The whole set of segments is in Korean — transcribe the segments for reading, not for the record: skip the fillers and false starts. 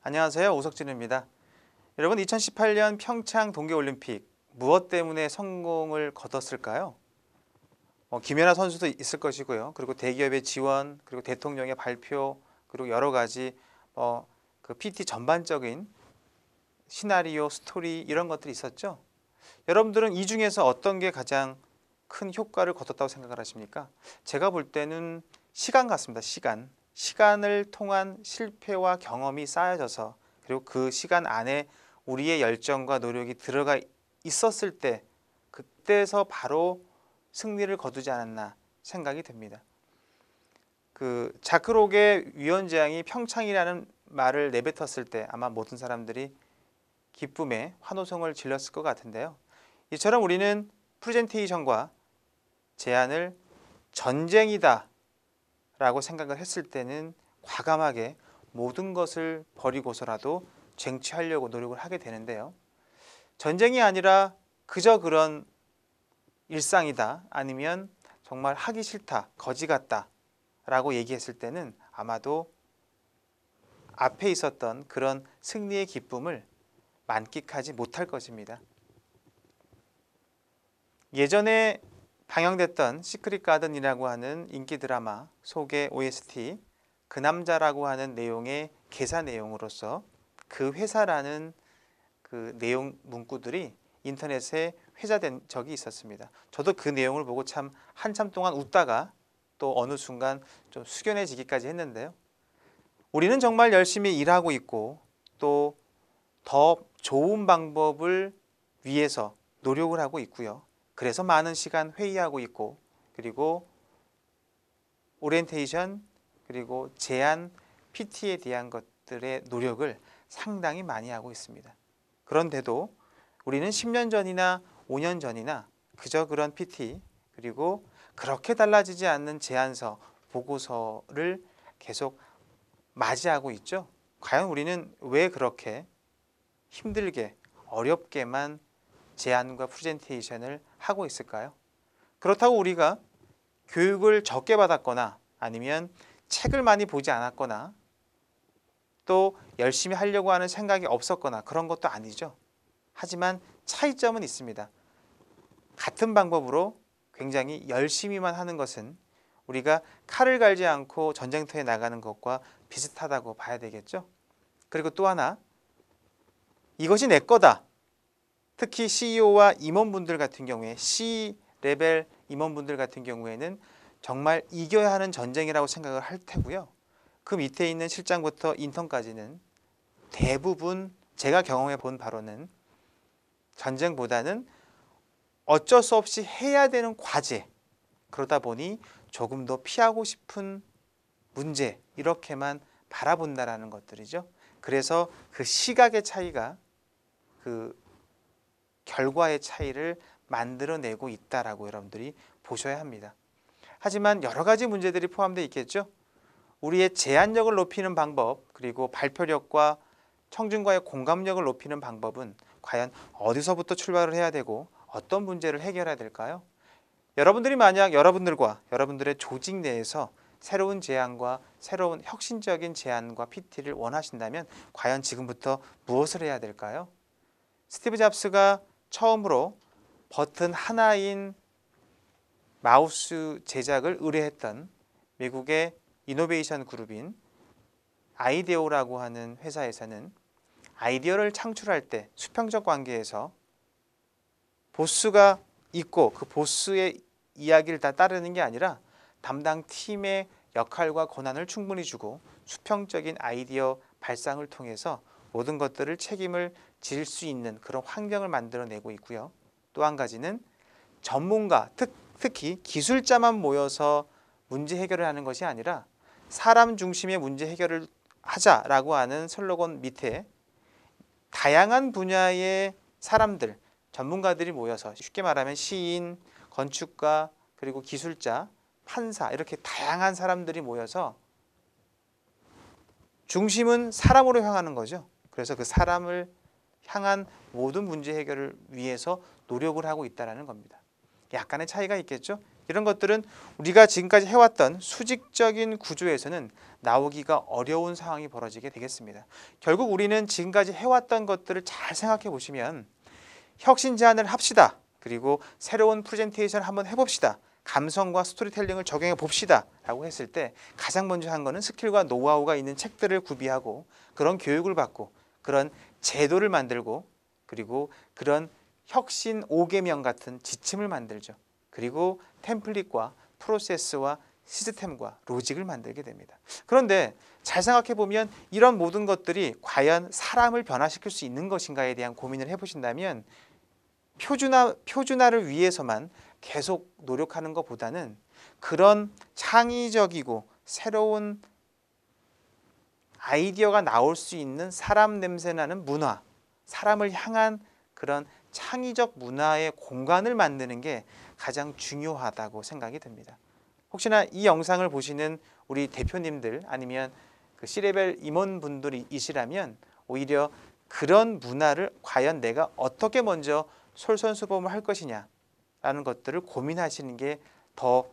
안녕하세요. 오석진입니다. 여러분 2018년 평창 동계올림픽 무엇 때문에 성공을 거뒀을까요? 김연아 선수도 있을 것이고요. 그리고 대기업의 지원, 그리고 대통령의 발표, 그리고 여러 가지 그 PT 전반적인 시나리오, 스토리 이런 것들이 있었죠. 여러분들은 이 중에서 어떤 게 가장 큰 효과를 거뒀다고 생각을 하십니까? 제가 볼 때는 시간 같습니다. 시간을 통한 실패와 경험이 쌓여져서 그리고 그 시간 안에 우리의 열정과 노력이 들어가 있었을 때 그때서 바로 승리를 거두지 않았나 생각이 됩니다. 그 자크록의 위원장이 평창이라는 말을 내뱉었을 때 아마 모든 사람들이 기쁨에 환호성을 질렀을 것 같은데요. 이처럼 우리는 프레젠테이션과 제안을 전쟁이다 라고 생각을 했을 때는 과감하게 모든 것을 버리고서라도 쟁취하려고 노력을 하게 되는데요. 전쟁이 아니라 그저 그런 일상이다 아니면 정말 하기 싫다, 거지 같다 라고 얘기했을 때는 아마도 앞에 있었던 그런 승리의 기쁨을 만끽하지 못할 것입니다. 예전에 방영됐던 시크릿 가든이라고 하는 인기 드라마 속의 OST 그 남자라고 하는 내용의 개사 내용으로서 그 회사라는 그 내용 문구들이 인터넷에 회자된 적이 있었습니다. 저도 그 내용을 보고 참 한참 동안 웃다가 또 어느 순간 좀 숙연해지기까지 했는데요. 우리는 정말 열심히 일하고 있고 또 더 좋은 방법을 위해서 노력을 하고 있고요. 그래서 많은 시간 회의하고 있고 그리고 오리엔테이션 그리고 제안 PT에 대한 것들의 노력을 상당히 많이 하고 있습니다. 그런데도 우리는 10년 전이나 5년 전이나 그저 그런 PT 그리고 그렇게 달라지지 않는 제안서 보고서를 계속 맞이하고 있죠. 과연 우리는 왜 그렇게 힘들게 어렵게만 제안과 프레젠테이션을 하고 있을까요? 그렇다고 우리가 교육을 적게 받았거나 아니면 책을 많이 보지 않았거나 또 열심히 하려고 하는 생각이 없었거나 그런 것도 아니죠. 하지만 차이점은 있습니다. 같은 방법으로 굉장히 열심히만 하는 것은 우리가 칼을 갈지 않고 전쟁터에 나가는 것과 비슷하다고 봐야 되겠죠. 그리고 또 하나 이것이 내 거다. 특히 CEO와 임원분들 같은 경우에 C 레벨 임원분들 같은 경우에는 정말 이겨야 하는 전쟁이라고 생각을 할 테고요. 그 밑에 있는 실장부터 인턴까지는 대부분 제가 경험해 본 바로는 전쟁보다는 어쩔 수 없이 해야 되는 과제 그러다 보니 조금 더 피하고 싶은 문제 이렇게만 바라본다라는 것들이죠. 그래서 그 시각의 차이가 그 결과의 차이를 만들어내고 있다라고 여러분들이 보셔야 합니다. 하지만 여러 가지 문제들이 포함되어 있겠죠. 우리의 제안력을 높이는 방법 그리고 발표력과 청중과의 공감력을 높이는 방법은 과연 어디서부터 출발을 해야 되고 어떤 문제를 해결해야 될까요? 여러분들이 만약 여러분들과 여러분들의 조직 내에서 새로운 제안과 새로운 혁신적인 제안과 PT를 원하신다면 과연 지금부터 무엇을 해야 될까요? 스티브 잡스가 처음으로 버튼 하나인 마우스 제작을 의뢰했던 미국의 이노베이션 그룹인 아이데오라고 하는 회사에서는 아이디어를 창출할 때 수평적 관계에서 보스가 있고 그 보스의 이야기를 다 따르는 게 아니라 담당 팀의 역할과 권한을 충분히 주고 수평적인 아이디어 발상을 통해서 모든 것들을 책임을 질 수 있는 그런 환경을 만들어내고 있고요. 또 한 가지는 전문가, 특히 기술자만 모여서 문제 해결을 하는 것이 아니라 사람 중심의 문제 해결을 하자라고 하는 슬로건 밑에 다양한 분야의 사람들, 전문가들이 모여서 쉽게 말하면 시인, 건축가, 그리고 기술자, 판사 이렇게 다양한 사람들이 모여서 중심은 사람으로 향하는 거죠. 그래서 그 사람을 향한 모든 문제 해결을 위해서 노력을 하고 있다는 겁니다. 약간의 차이가 있겠죠. 이런 것들은 우리가 지금까지 해왔던 수직적인 구조에서는 나오기가 어려운 상황이 벌어지게 되겠습니다. 결국 우리는 지금까지 해왔던 것들을 잘 생각해 보시면 혁신 제안을 합시다. 그리고 새로운 프레젠테이션을 한번 해봅시다. 감성과 스토리텔링을 적용해 봅시다 라고 했을 때 가장 먼저 한 거는 스킬과 노하우가 있는 책들을 구비하고 그런 교육을 받고 그런 제도를 만들고 그리고 그런 혁신 5계명 같은 지침을 만들죠. 그리고 템플릿과 프로세스와 시스템과 로직을 만들게 됩니다. 그런데 잘 생각해 보면 이런 모든 것들이 과연 사람을 변화시킬 수 있는 것인가에 대한 고민을 해보신다면 표준화를 위해서만 계속 노력하는 것보다는 그런 창의적이고 새로운 아이디어가 나올 수 있는 사람 냄새나는 문화, 사람을 향한 그런 창의적 문화의 공간을 만드는 게 가장 중요하다고 생각이 듭니다. 혹시나 이 영상을 보시는 우리 대표님들 아니면 그 C레벨 임원분들이시라면 오히려 그런 문화를 과연 내가 어떻게 먼저 솔선수범을 할 것이냐 라는 것들을 고민하시는 게 더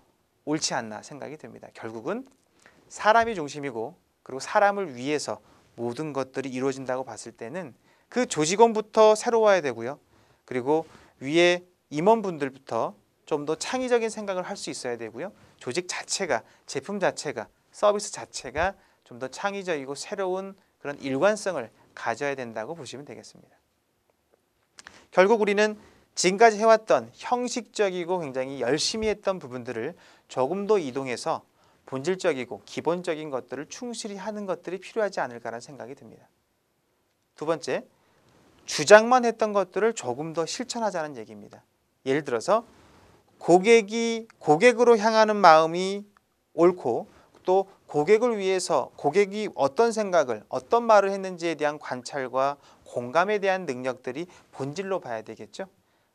옳지 않나 생각이 듭니다. 결국은 사람이 중심이고 그리고 사람을 위해서 모든 것들이 이루어진다고 봤을 때는 그 조직원부터 새로워야 되고요. 그리고 위에 임원분들부터 좀 더 창의적인 생각을 할 수 있어야 되고요. 조직 자체가, 제품 자체가, 서비스 자체가 좀 더 창의적이고 새로운 그런 일관성을 가져야 된다고 보시면 되겠습니다. 결국 우리는 지금까지 해왔던 형식적이고 굉장히 열심히 했던 부분들을 조금 더 이동해서 본질적이고 기본적인 것들을 충실히 하는 것들이 필요하지 않을까라는 생각이 듭니다. 두 번째, 주장만 했던 것들을 조금 더 실천하자는 얘기입니다. 예를 들어서 고객으로 향하는 마음이 옳고 또 고객을 위해서 고객이 어떤 생각을 어떤 말을 했는지에 대한 관찰과 공감에 대한 능력들이 본질로 봐야 되겠죠.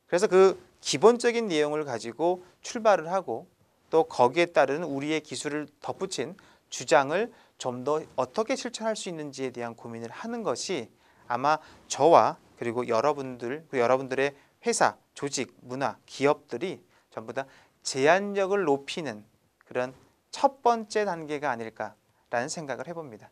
그래서 그 기본적인 내용을 가지고 출발을 하고 또 거기에 따른 우리의 기술을 덧붙인 주장을 좀 더 어떻게 실천할 수 있는지에 대한 고민을 하는 것이 아마 저와 그리고 여러분들의 회사, 조직, 문화, 기업들이 전부 다 제안력을 높이는 그런 첫 번째 단계가 아닐까라는 생각을 해봅니다.